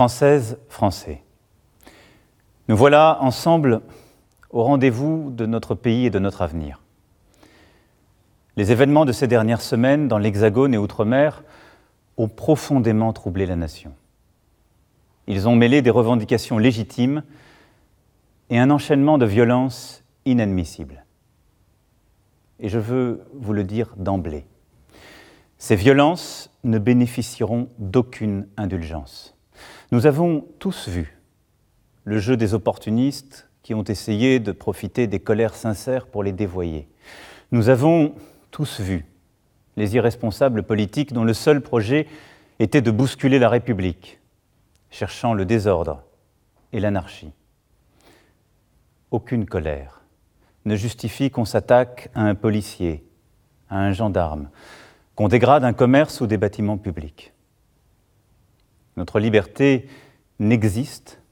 Françaises, Français, nous voilà ensemble au rendez-vous de notre pays et de notre avenir. Les événements de ces dernières semaines dans l'Hexagone et Outre-mer ont profondément troublé la nation. Ils ont mêlé des revendications légitimes et un enchaînement de violences inadmissibles. Et je veux vous le dire d'emblée, ces violences ne bénéficieront d'aucune indulgence. Nous avons tous vu le jeu des opportunistes qui ont essayé de profiter des colères sincères pour les dévoyer. Nous avons tous vu les irresponsables politiques dont le seul projet était de bousculer la République, cherchant le désordre et l'anarchie. Aucune colère ne justifie qu'on s'attaque à un policier, à un gendarme, qu'on dégrade un commerce ou des bâtiments publics. Notre liberté n'existe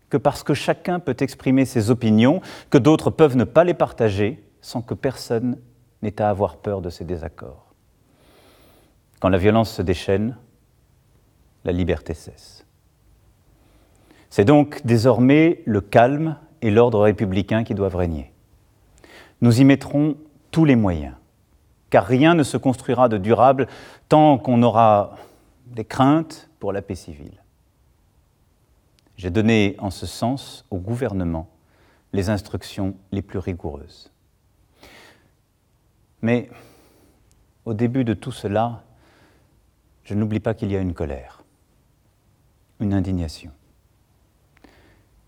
que parce que chacun peut exprimer ses opinions, que d'autres peuvent ne pas les partager sans que personne n'ait à avoir peur de ses désaccords. Quand la violence se déchaîne, la liberté cesse. C'est donc désormais le calme et l'ordre républicain qui doivent régner. Nous y mettrons tous les moyens, car rien ne se construira de durable tant qu'on aura des craintes pour la paix civile. J'ai donné en ce sens au gouvernement les instructions les plus rigoureuses. Mais au début de tout cela, je n'oublie pas qu'il y a une colère, une indignation.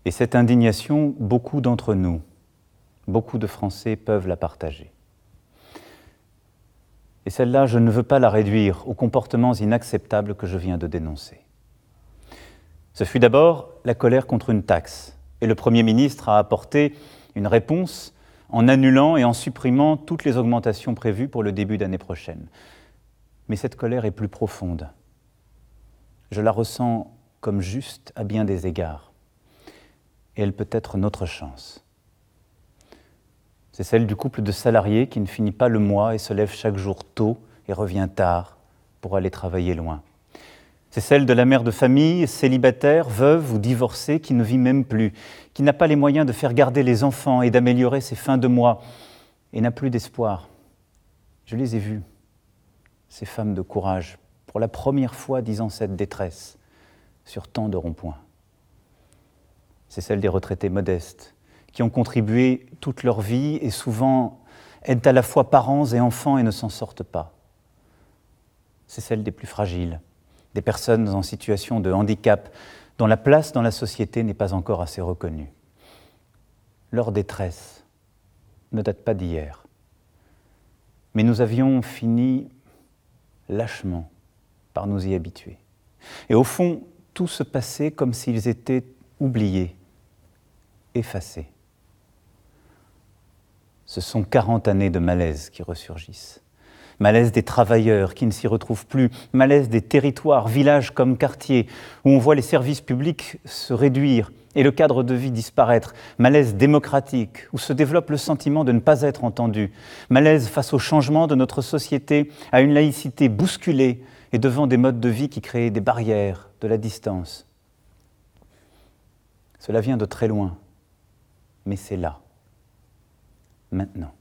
Et cette indignation, beaucoup d'entre nous, beaucoup de Français peuvent la partager. Et celle-là, je ne veux pas la réduire aux comportements inacceptables que je viens de dénoncer. Ce fut d'abord la colère contre une taxe, et le Premier ministre a apporté une réponse en annulant et en supprimant toutes les augmentations prévues pour le début d'année prochaine. Mais cette colère est plus profonde. Je la ressens comme juste à bien des égards, et elle peut être notre chance. C'est celle du couple de salariés qui ne finit pas le mois et se lève chaque jour tôt et revient tard pour aller travailler loin. C'est celle de la mère de famille, célibataire, veuve ou divorcée, qui ne vit même plus, qui n'a pas les moyens de faire garder les enfants et d'améliorer ses fins de mois, et n'a plus d'espoir. Je les ai vues, ces femmes de courage, pour la première fois disant cette détresse, sur tant de ronds-points. C'est celle des retraités modestes, qui ont contribué toute leur vie et souvent aident à la fois parents et enfants et ne s'en sortent pas. C'est celle des plus fragiles, des personnes en situation de handicap dont la place dans la société n'est pas encore assez reconnue. Leur détresse ne date pas d'hier. Mais nous avions fini lâchement par nous y habituer. Et au fond, tout se passait comme s'ils étaient oubliés, effacés. Ce sont 40 années de malaise qui ressurgissent. Malaise des travailleurs qui ne s'y retrouvent plus, malaise des territoires, villages comme quartiers, où on voit les services publics se réduire et le cadre de vie disparaître, malaise démocratique, où se développe le sentiment de ne pas être entendu, malaise face au changement de notre société, à une laïcité bousculée et devant des modes de vie qui créent des barrières, de la distance. Cela vient de très loin, mais c'est là, maintenant.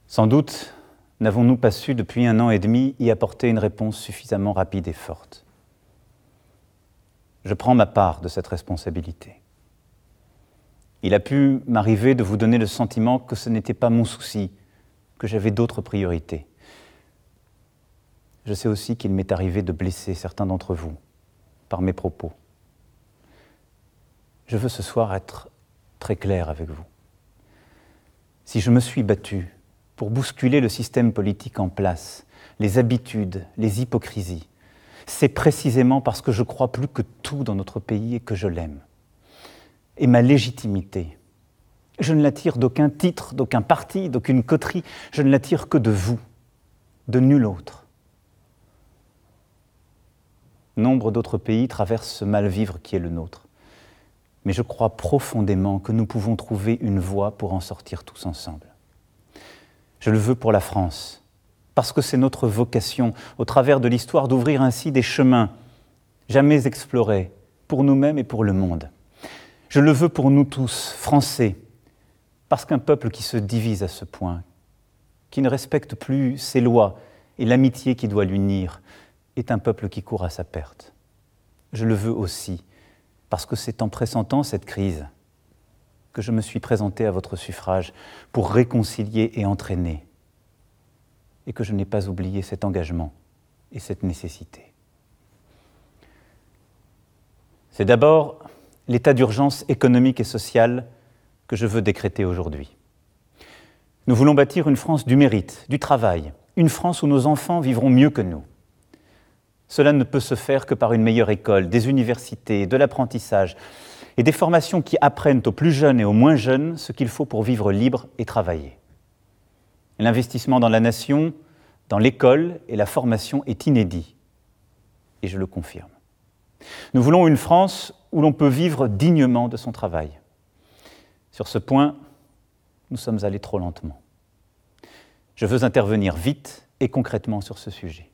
Sans doute n'avons-nous pas su depuis 1 an et demi y apporter une réponse suffisamment rapide et forte. Je prends ma part de cette responsabilité. Il a pu m'arriver de vous donner le sentiment que ce n'était pas mon souci, que j'avais d'autres priorités. Je sais aussi qu'il m'est arrivé de blesser certains d'entre vous par mes propos. Je veux ce soir être très clair avec vous. Si je me suis battu pour bousculer le système politique en place, les habitudes, les hypocrisies, c'est précisément parce que je crois plus que tout dans notre pays et que je l'aime. Et ma légitimité, je ne la tire d'aucun titre, d'aucun parti, d'aucune coterie, je ne la tire que de vous, de nul autre. Nombre d'autres pays traversent ce mal-vivre qui est le nôtre. Mais je crois profondément que nous pouvons trouver une voie pour en sortir tous ensemble. Je le veux pour la France, parce que c'est notre vocation, au travers de l'histoire, d'ouvrir ainsi des chemins. jamais exploré pour nous-mêmes et pour le monde. Je le veux pour nous tous, Français, parce qu'un peuple qui se divise à ce point, qui ne respecte plus ses lois et l'amitié qui doit l'unir, est un peuple qui court à sa perte. Je le veux aussi, parce que c'est en pressentant cette crise que je me suis présenté à votre suffrage pour réconcilier et entraîner, et que je n'ai pas oublié cet engagement et cette nécessité. C'est d'abord l'état d'urgence économique et sociale que je veux décréter aujourd'hui. Nous voulons bâtir une France du mérite, du travail, une France où nos enfants vivront mieux que nous. Cela ne peut se faire que par une meilleure école, des universités, de l'apprentissage et des formations qui apprennent aux plus jeunes et aux moins jeunes ce qu'il faut pour vivre libre et travailler. L'investissement dans la nation, dans l'école et la formation est inédit, et je le confirme. Nous voulons une France où l'on peut vivre dignement de son travail. Sur ce point, nous sommes allés trop lentement. Je veux intervenir vite et concrètement sur ce sujet.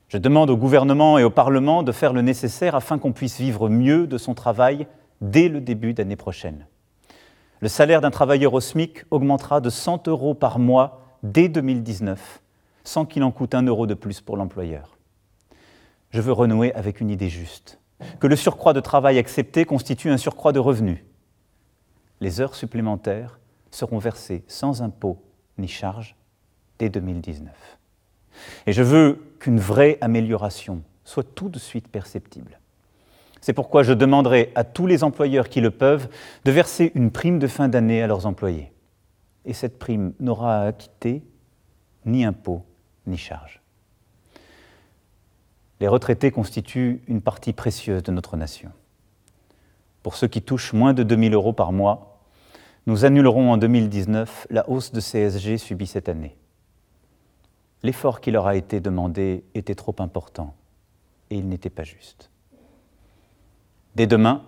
Je demande au gouvernement et au Parlement de faire le nécessaire afin qu'on puisse vivre mieux de son travail dès le début d'année prochaine. Le salaire d'un travailleur au SMIC augmentera de 100 € par mois dès 2019, sans qu'il en coûte 1 € de plus pour l'employeur. Je veux renouer avec une idée juste, que le surcroît de travail accepté constitue un surcroît de revenus. Les heures supplémentaires seront versées sans impôt ni charge dès 2019. Et je veux qu'une vraie amélioration soit tout de suite perceptible. C'est pourquoi je demanderai à tous les employeurs qui le peuvent de verser une prime de fin d'année à leurs employés. Et cette prime n'aura à acquitter ni impôt ni charge. Les retraités constituent une partie précieuse de notre nation. Pour ceux qui touchent moins de 2 000 € par mois, nous annulerons en 2019 la hausse de CSG subie cette année. L'effort qui leur a été demandé était trop important et il n'était pas juste. Dès demain,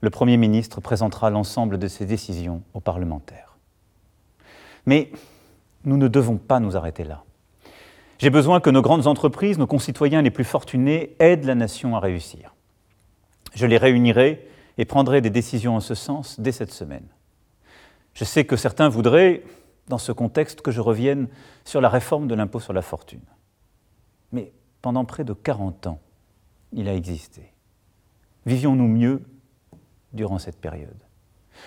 le Premier ministre présentera l'ensemble de ses décisions aux parlementaires. Mais nous ne devons pas nous arrêter là. J'ai besoin que nos grandes entreprises, nos concitoyens les plus fortunés, aident la nation à réussir. Je les réunirai et prendrai des décisions en ce sens dès cette semaine. Je sais que certains voudraient, dans ce contexte, que je revienne sur la réforme de l'impôt sur la fortune. Mais pendant près de 40 ans, il a existé. Vivions-nous mieux durant cette période?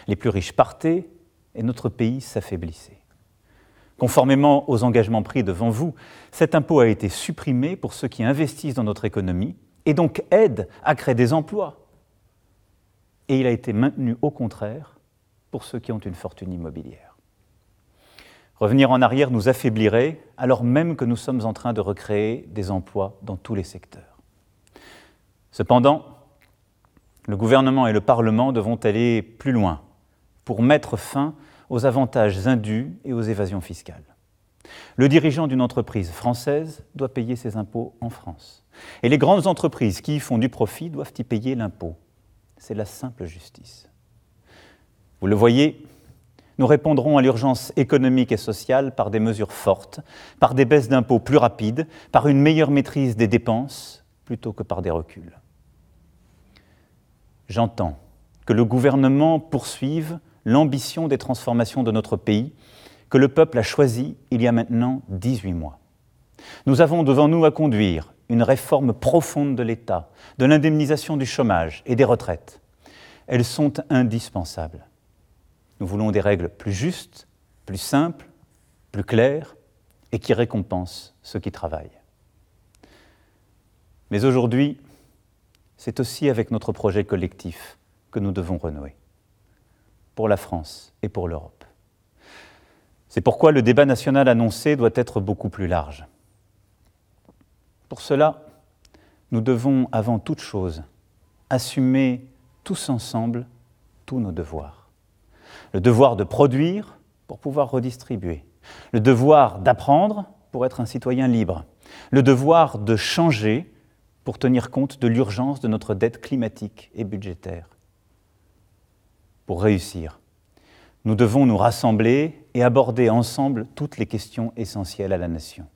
Les plus riches partaient et notre pays s'affaiblissait. Conformément aux engagements pris devant vous, cet impôt a été supprimé pour ceux qui investissent dans notre économie et donc aident à créer des emplois. Et il a été maintenu au contraire pour ceux qui ont une fortune immobilière. Revenir en arrière nous affaiblirait alors même que nous sommes en train de recréer des emplois dans tous les secteurs. Cependant, le gouvernement et le Parlement devront aller plus loin pour mettre fin aux avantages indus et aux évasions fiscales. Le dirigeant d'une entreprise française doit payer ses impôts en France. Et les grandes entreprises qui y font du profit doivent y payer l'impôt. C'est la simple justice. Vous le voyez, nous répondrons à l'urgence économique et sociale par des mesures fortes, par des baisses d'impôts plus rapides, par une meilleure maîtrise des dépenses, plutôt que par des reculs. J'entends que le gouvernement poursuive l'ambition des transformations de notre pays que le peuple a choisi il y a maintenant 18 mois. Nous avons devant nous à conduire une réforme profonde de l'État, de l'indemnisation du chômage et des retraites. Elles sont indispensables. Nous voulons des règles plus justes, plus simples, plus claires et qui récompensent ceux qui travaillent. Mais aujourd'hui, c'est aussi avec notre projet collectif que nous devons renouer, pour la France et pour l'Europe. C'est pourquoi le débat national annoncé doit être beaucoup plus large. Pour cela, nous devons avant toute chose assumer tous ensemble tous nos devoirs. Le devoir de produire pour pouvoir redistribuer, le devoir d'apprendre pour être un citoyen libre, le devoir de changer pour tenir compte de l'urgence de notre dette climatique et budgétaire. Pour réussir, nous devons nous rassembler et aborder ensemble toutes les questions essentielles à la nation.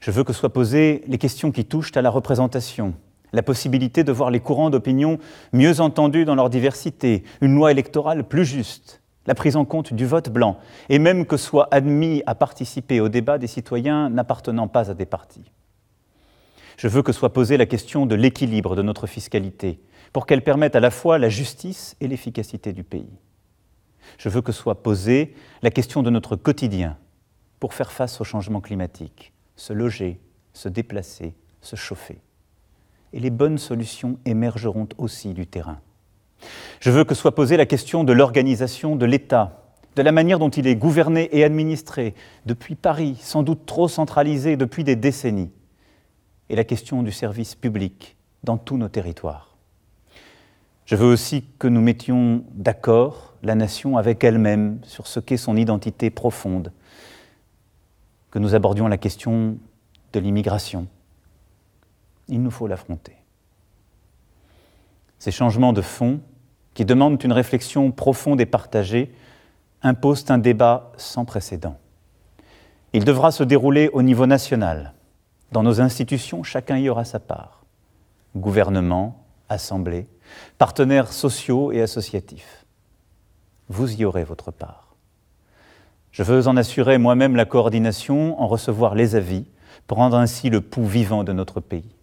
Je veux que soient posées les questions qui touchent à la représentation, la possibilité de voir les courants d'opinion mieux entendus dans leur diversité, une loi électorale plus juste, la prise en compte du vote blanc, et même que soient admis à participer au débat des citoyens n'appartenant pas à des partis. Je veux que soit posée la question de l'équilibre de notre fiscalité, pour qu'elle permette à la fois la justice et l'efficacité du pays. Je veux que soit posée la question de notre quotidien, pour faire face au changement climatique, se loger, se déplacer, se chauffer. Et les bonnes solutions émergeront aussi du terrain. Je veux que soit posée la question de l'organisation de l'État, de la manière dont il est gouverné et administré, depuis Paris, sans doute trop centralisé depuis des décennies, et la question du service public dans tous nos territoires. Je veux aussi que nous mettions d'accord la nation avec elle-même sur ce qu'est son identité profonde, que nous abordions la question de l'immigration. Il nous faut l'affronter. Ces changements de fond, qui demandent une réflexion profonde et partagée, imposent un débat sans précédent. Il devra se dérouler au niveau national. Dans nos institutions, chacun y aura sa part. Gouvernement, assemblée, partenaires sociaux et associatifs. Vous y aurez votre part. Je veux en assurer moi-même la coordination, en recevoir les avis, pour rendre ainsi le pouls vivant de notre pays.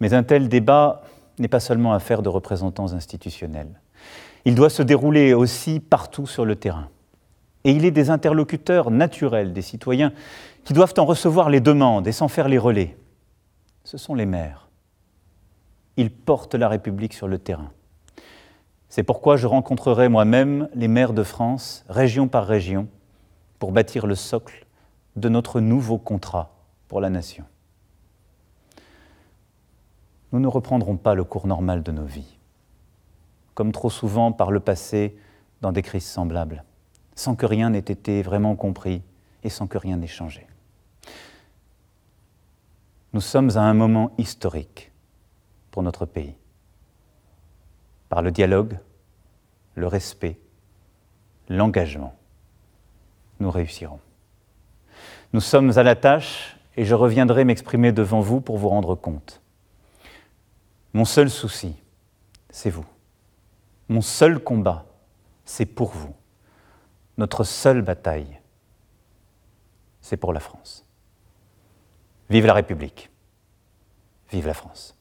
Mais un tel débat n'est pas seulement affaire de représentants institutionnels. Il doit se dérouler aussi partout sur le terrain. Et il est des interlocuteurs naturels des citoyens qui doivent en recevoir les demandes et s'en faire les relais. Ce sont les maires. Ils portent la République sur le terrain. C'est pourquoi je rencontrerai moi-même les maires de France, région par région, pour bâtir le socle de notre nouveau contrat pour la nation. Nous ne reprendrons pas le cours normal de nos vies, comme trop souvent par le passé dans des crises semblables, sans que rien n'ait été vraiment compris et sans que rien n'ait changé. Nous sommes à un moment historique pour notre pays. Par le dialogue, le respect, l'engagement, nous réussirons. Nous sommes à la tâche et je reviendrai m'exprimer devant vous pour vous rendre compte. Mon seul souci, c'est vous. Mon seul combat, c'est pour vous. Notre seule bataille, c'est pour la France. Vive la République. Vive la France.